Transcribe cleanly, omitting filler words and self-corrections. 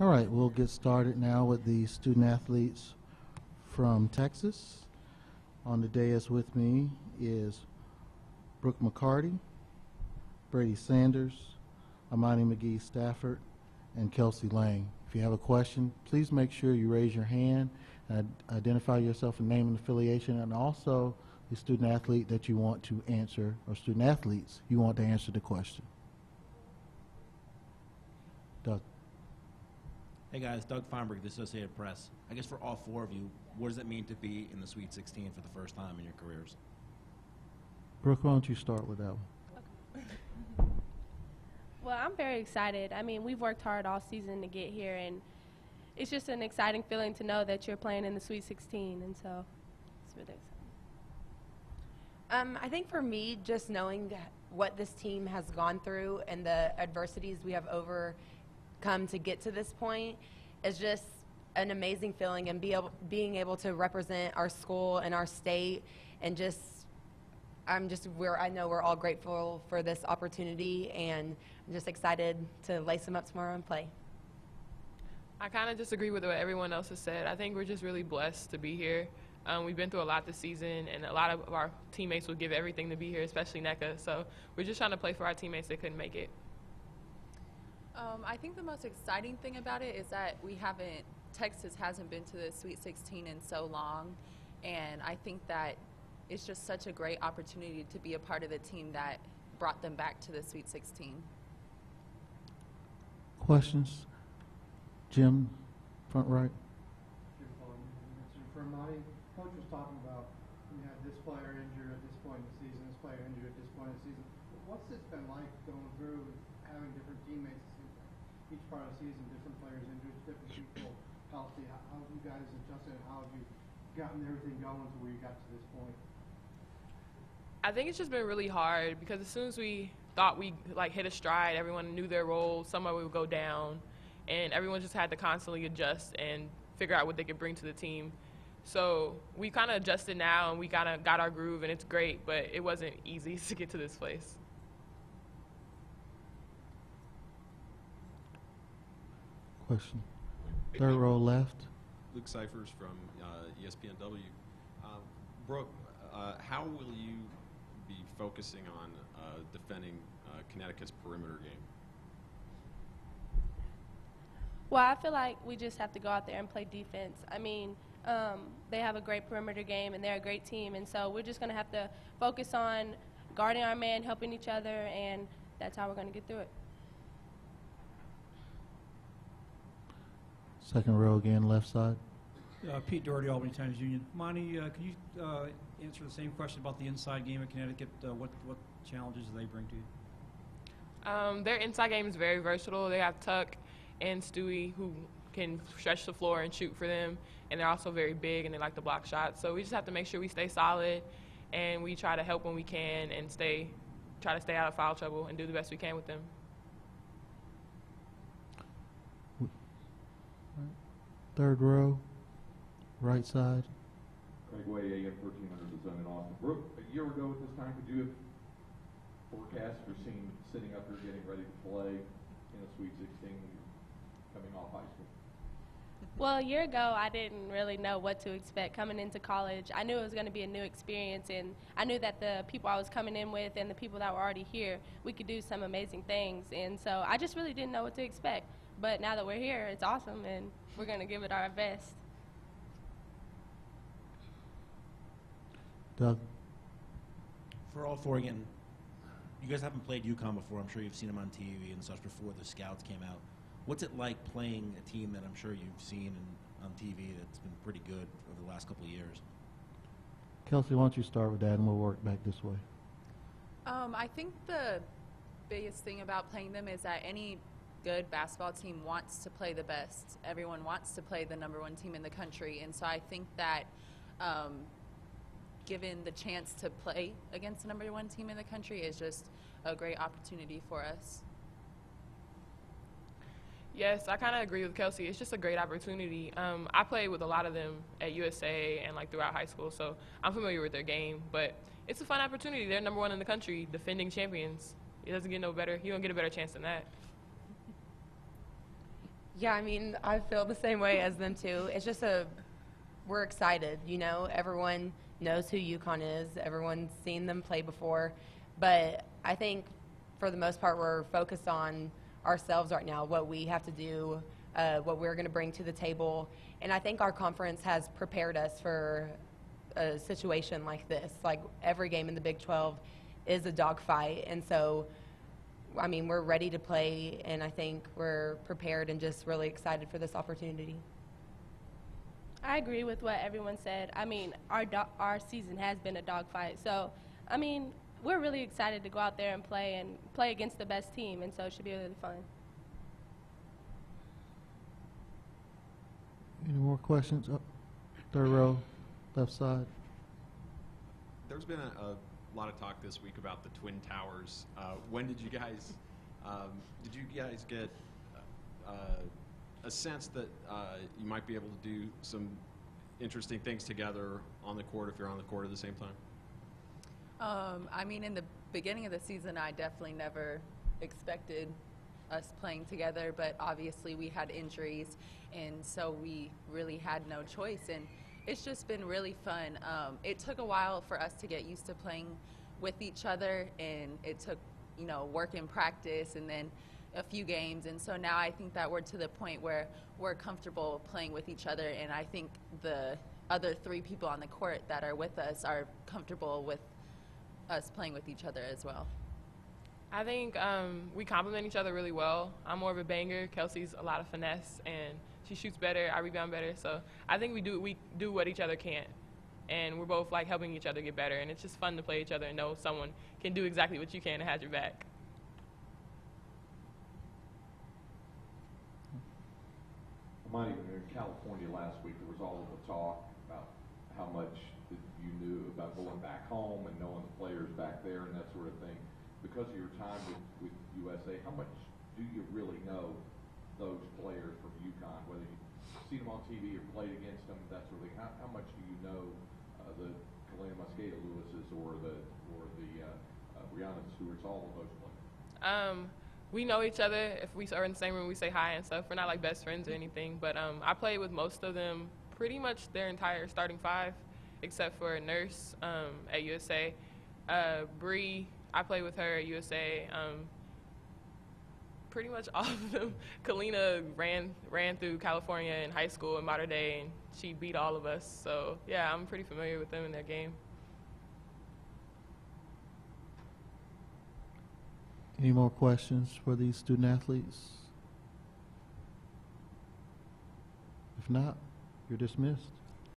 All right, we'll get started now with the student athletes from Texas. On the dais with me is Brooke McCarty, Brady Sanders, Imani McGee-Stafford, and Kelsey Lang. If you have a question, please make sure you raise your hand and identify yourself and name and affiliation, and also the student athlete that you want to answer, or student athletes you want to answer the question. Doug. Hey guys, Doug Feinberg, the Associated Press. I guess for all four of you, what does it mean to be in the Sweet 16 for the first time in your careers? Brooke, why don't you start with that one? Okay. Well, I'm very excited. I mean, we've worked hard all season to get here, and it's just an exciting feeling to know that you're playing in the Sweet 16, and so it's really exciting. I think for me, just knowing what this team has gone through and the adversities we have overcome to get to this point is just an amazing feeling, and being able to represent our school and our state, and I know we're all grateful for this opportunity, and I'm just excited to lace them up tomorrow and play. I kind of disagree with what everyone else has said. I think we're just really blessed to be here. We've been through a lot this season, and a lot of our teammates would give everything to be here, especially NECA. So we're just trying to play for our teammates that couldn't make it. I think the most exciting thing about it is that Texas hasn't been to the Sweet 16 in so long, and I think that it's just such a great opportunity to be a part of the team that brought them back to the Sweet 16. Questions? Jim, front right. For Imani, Coach was talking about you had this player injured at this point in the season, this player injured at this point in the season. What's this been like going through having different teammates? Each part of the season, different players injured, different people healthy. How have you guys adjusted, and how have you gotten everything going to where you got to this point? I think it's just been really hard because as soon as we thought we hit a stride, everyone knew their role. Somewhere we would go down, and everyone just had to constantly adjust and figure out what they could bring to the team. So we kind of adjusted now, and we kind of got our groove, and it's great, but it wasn't easy to get to this place. Question. Third row left. Luke Cyphers from ESPNW. Brooke, how will you be focusing on defending Connecticut's perimeter game? Well, I feel like we just have to go out there and play defense. I mean, they have a great perimeter game, and they're a great team, and so we're just going to have to focus on guarding our man, helping each other, and that's how we're going to get through it. Second row again, left side. Pete Doherty, Albany Times Union. Imani, can you answer the same question about the inside game at Connecticut? What challenges do they bring to you? Their inside game is very versatile. They have Tuck and Stewie who can stretch the floor and shoot for them, and they're also very big and they like to block shots. So we just have to make sure we stay solid, and we try to help when we can, and try to stay out of foul trouble and do the best we can with them. Third row, right side. Craig Way, AM 1300 The Zone in Austin. Brooke, a year ago at this time, could you have forecast or seen sitting up here getting ready to play in a Sweet 16 coming off high school? Well, a year ago, I didn't really know what to expect coming into college. I knew it was going to be a new experience, and I knew that the people I was coming in with and the people that were already here, we could do some amazing things. And so I just really didn't know what to expect. But now that we're here, it's awesome, and we're going to give it our best. Doug. For all four again, you guys haven't played UConn before. I'm sure you've seen them on TV and such before the scouts came out. What's it like playing a team that I'm sure you've seen on TV that's been pretty good over the last couple of years? Kelsey, why don't you start with that, and we'll work back this way. I think the biggest thing about playing them is that any good basketball team wants to play the best. Everyone wants to play the #1 team in the country, and so I think that given the chance to play against the #1 team in the country is just a great opportunity for us. Yes, I kind of agree with Kelsey. It's just a great opportunity. I played with a lot of them at USA and throughout high school, so I'm familiar with their game. But it's a fun opportunity. They're #1 in the country, defending champions. It doesn't get no better. You don't get a better chance than that. Yeah, I mean, I feel the same way as them too. It's just we're excited, you know. Everyone knows who UConn is. Everyone's seen them play before. But I think for the most part, we're focused on ourselves right now, what we have to do, what we're going to bring to the table. And I think our conference has prepared us for a situation like this. Like every game in the Big 12 is a dogfight. And so, I mean, we're ready to play, and I think we're prepared and just really excited for this opportunity. I agree with what everyone said. I mean, our season has been a dogfight. So, I mean, we're really excited to go out there and play against the best team, and so it should be really fun. Any more questions? Oh, third row, left side. There's been a lot of talk this week about the Twin Towers. When did you guys get a sense that you might be able to do some interesting things together on the court if you're on the court at the same time? I mean, in the beginning of the season, I definitely never expected us playing together, but obviously we had injuries, and so we really had no choice, and it's just been really fun. It took a while for us to get used to playing with each other, and it took, you know, work and practice and then a few games, and so now I think that we're to the point where we're comfortable playing with each other, and I think the other three people on the court that are with us are comfortable with us playing with each other as well. I think we complement each other really well. I'm more of a banger. Kelsey's a lot of finesse, and she shoots better. I rebound better. So I think we do what each other can't, and we're both like helping each other get better. And it's just fun to play each other and know someone can do exactly what you can and has your back. Imani, when you were in California last week, there was all of the talk about how much that you knew about going back home and knowing the players back there and that sort of thing. Because of your time with USA, how much do you really know those players from UConn, whether you've seen them on TV or played against them, that sort of thing? How much do you know the Kalena Mosqueda Lewises or the Brianna Stewarts, all of those players? We know each other. If we are in the same room, we say hi and stuff. We're not like best friends or anything, but I played with most of them, pretty much their entire starting five, except for Nurse at USA. Bree, I played with her at USA. Pretty much all of them. Kalena ran through California in high school and Mater Dei, and she beat all of us. So yeah, I'm pretty familiar with them in their game. Any more questions for these student athletes? If not, you're dismissed.